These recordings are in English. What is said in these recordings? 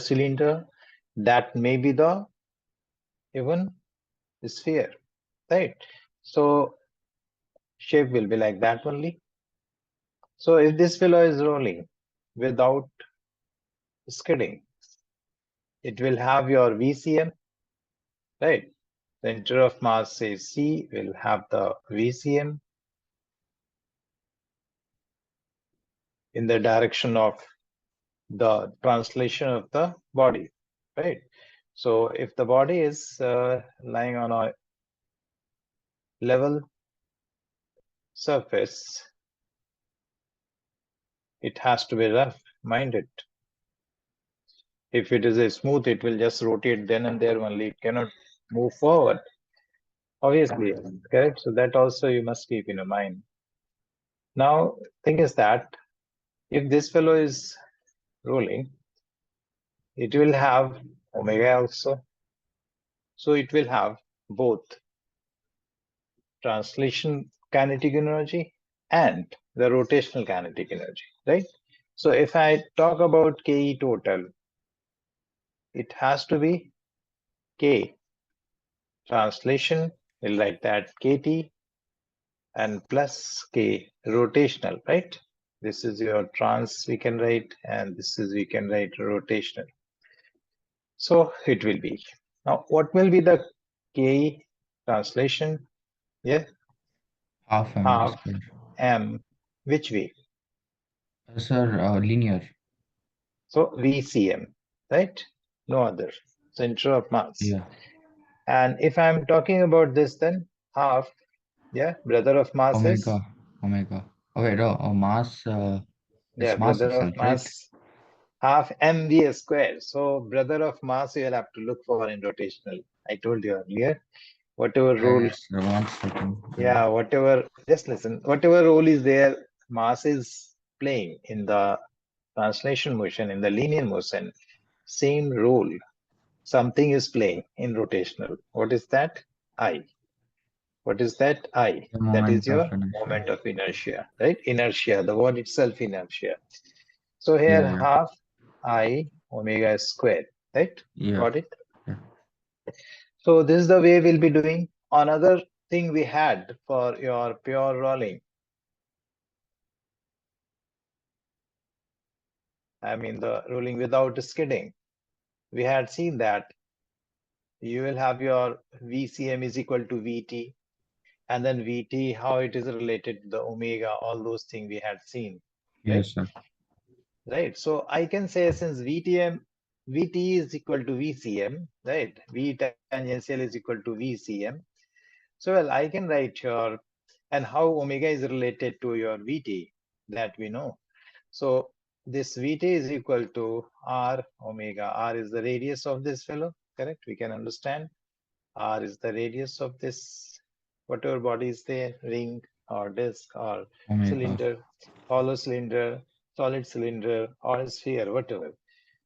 cylinder, that may be the even sphere, right? So shape will be like that only. So if this fellow is rolling without skidding, it will have your VCM, right? Center of mass says C, will have the VCM in the direction of the translation of the body, right? So if the body is lying on a level surface, it has to be rough, mind it. If it is a smooth, it will just rotate then and there only, it cannot move forward. Obviously, correct? So that also you must keep in your mind. Now, thing is that if this fellow is rolling, it will have omega also. So it will have both translation kinetic energy and the rotational kinetic energy, right? So if I talk about Ke total, it has to be K translation, we'll write that KT and plus K rotational, right? This is your trans we can write, and this is we can write rotational. So it will be. Now, what will be the K translation? Yeah, Half m half square. M, which way? Sir, linear. So VCM, right? No other, center of mass. Yeah. And if I'm talking about this, then half, yeah, brother of mass is, Omega. Okay, no, mass, yeah, it's mass brother of itself, right? mass, half mv square. So brother of mass, you'll have to look for in rotational. I told you earlier, whatever rule, Yes, 1 second. yeah, whatever, just listen, whatever role is there, mass is playing in the translation motion, in the linear motion, same role. Something is playing in rotational. What is that? I. What is that? I. The That is moment of your inertia. moment of inertia, right? Inertia, the word itself, inertia. So here, Yeah, yeah, half I omega square, right? yeah, Got it? yeah. So this is the way we'll be doing. Another thing we had for your pure rolling, I mean the rolling without skidding, we had seen that you will have your VCM is equal to VT, and then Vt, how it is related to the omega, all those things we had seen, right? Yes, sir. Right. So I can say since Vt is equal to Vcm, right? V tangential is equal to Vcm. So well, I can write here, and how omega is related to your Vt, that we know. So this Vt is equal to R omega. R is the radius of this fellow, correct? We can understand. R is the radius of this, whatever body is there, ring or disc or Omega. cylinder, hollow cylinder, solid cylinder or sphere, whatever.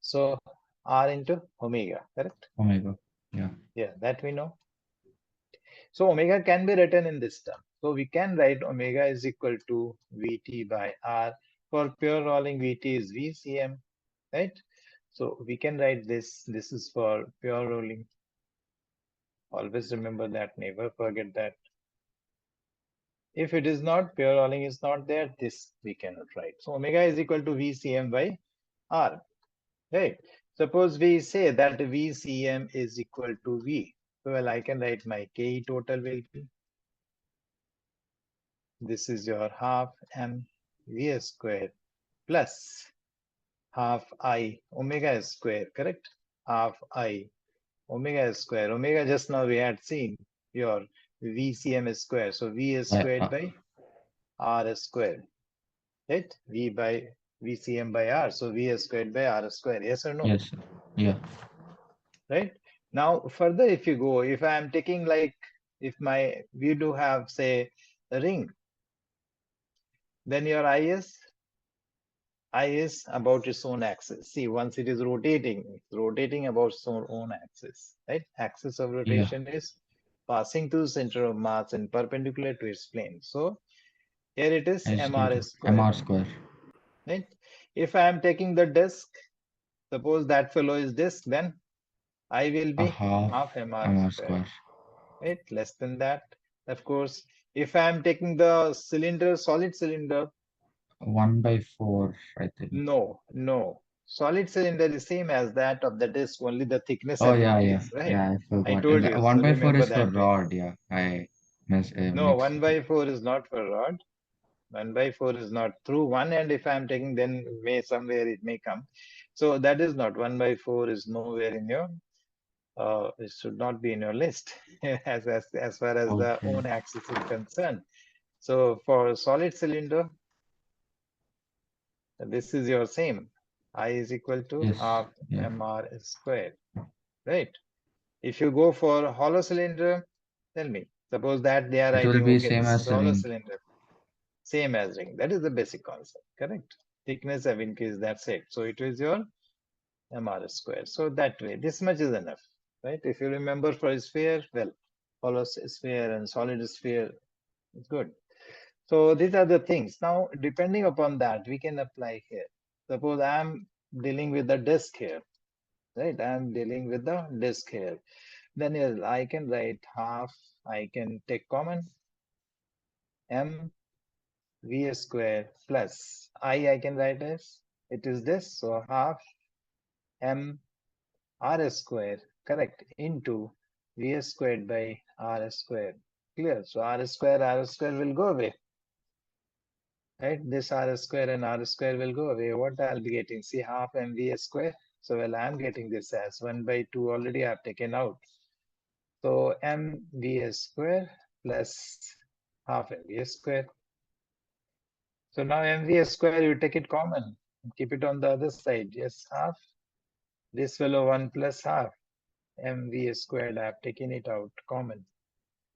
So R into omega, correct? Omega. Yeah. Yeah, that we know. So omega can be written in this term. So we can write omega is equal to Vt by R. For pure rolling, Vt is Vcm, right? So we can write this. This is for pure rolling. Always remember that, never forget that. If it is not, pure rolling is not there, this we cannot write. So omega is equal to Vcm by R, right? Suppose we say that Vcm is equal to V. Well, I can write my Ke total will be, this is your half M V square plus half I omega square, correct? Half I omega square. Omega just now we had seen your VCM square. So V is squared by R square, right? V by VCM by R. So V is squared by R square. Yes or no? Yes, sir. Yeah. Right? Now, further, if you go, if I am taking like, if we do have, say, a ring, then your I is about its own axis. See, once it is rotating, it's rotating about its own axis, right? Axis of Yeah. rotation is passing through the center of mass and perpendicular to its plane. So here it is Is equal mr to square, mr square. right? If I am taking the disk, Suppose that fellow is disk, then I will A be half half mr mr square, square. right? Less than that. Of course, if I am taking the cylinder, solid cylinder, 1/4, I think. no. Solid cylinder is same as that of the disk, only the thickness Oh have yeah, yeah, increased, right? yeah. I I forgot. told you, One so by four remember is for that way. rod. Yeah, I No, mixed 1 it up. by 4 is not for rod. 1 by 4 is not through one, and if I'm taking, then may somewhere it may come. So that is not 1 by 4 is nowhere in your it should not be in your list as far as the Okay. own axis is concerned. So for solid cylinder, this is your same. I is equal to Yes. half Yeah. mr square, right? If you go for hollow cylinder, tell me. Suppose that they are It will writing, be okay, same this is as a hollow ring. cylinder, same as ring. That is the basic concept, correct? Thickness have increased, that's it. So it is your mr square. So that way, this much is enough, right? If you remember for a sphere, well, hollow sphere and solid sphere, it's good. So these are the things. Now, depending upon that, we can apply here. Suppose I'm dealing with the disk here, right? I'm dealing with the disk here. Then yes, I can write half, I can take common m v square plus I can write as, it is this, so half m r square, correct, into v squared by r square. Clear? So r square will go away, right? This r square and r square will go away. What I'll be getting? See, half mv square. So, well, I'm getting this as 1 by 2 already I've taken out. So, mv square plus half mv square. So now mv square, you take it common. Keep it on the other side. Yes, half. This fellow 1 plus half. mv squared, I've taken it out common.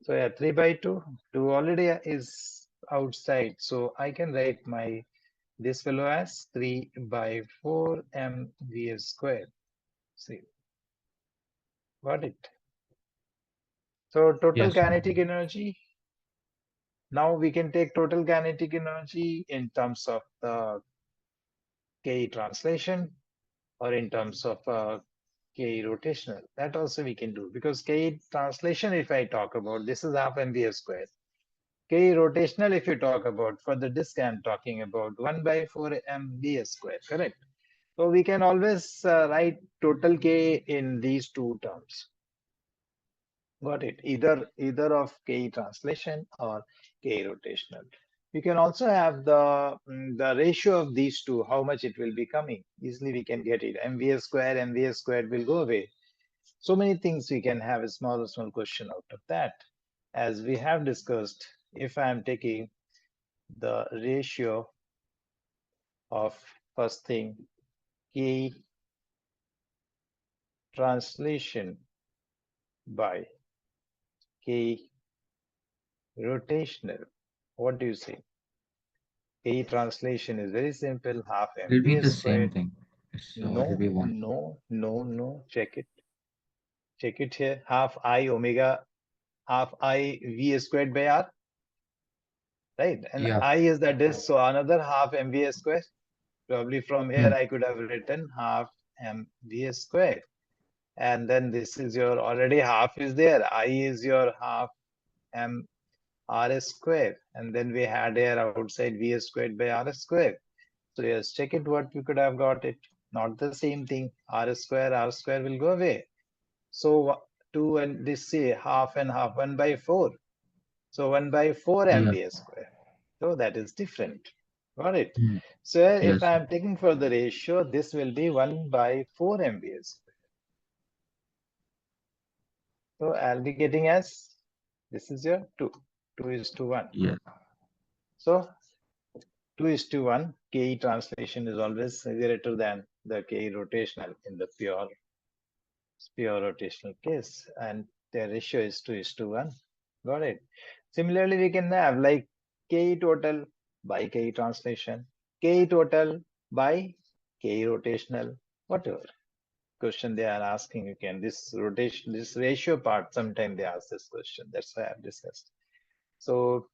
So yeah, 3 by 2. 2 already is outside. So I can write my this fellow as 3 by 4 mv squared. See, got it. So total Yes. kinetic energy. Now we can take total kinetic energy in terms of the K translation or in terms of K rotational. That also we can do, because K translation, if I talk about, this is half mv squared. K rotational, if you talk about, for the disk I'm talking about, 1 by 4 mv squared, correct? So we can always write total K in these two terms. Got it? Either of K translation or K rotational. You can also have the ratio of these two, how much it will be coming. Easily we can get it. mv squared will go away. So many things we can have a small question out of that. As we have discussed, if I am taking the ratio of first thing, K translation by K rotational, what do you say? K translation is very simple, half It will be mv the same squared. thing. It's it will No, be one. no. Check it. Check it here. Half I omega, half I v squared by r, right? And Yeah. I is the disk, so another half mv squared. Probably from here Hmm. I could have written half mv squared. And then this is your already half is there. I is your half m r square. And then we had here outside v squared by r square. So yes, check it what we could have got it. Not the same thing. R square will go away. So 2 and this say half and half, 1 by 4. So 1 by 4 Yeah. mv square. So that is different. Got it? Hmm. So if Yes. I am taking for the ratio, this will be 1 by 4 mv square. So I'll be getting as, this is your 2. 2 is to 1. Yeah. So 2 is to 1. Ke translation is always greater than the Ke rotational in the pure rotational case, and the ratio is 2 is to 1. Got it? Similarly, we can have like K total by K translation, K total by K rotational, whatever question they are asking. You can, this rotation, this ratio part, sometime they ask this question. That's why I've discussed. So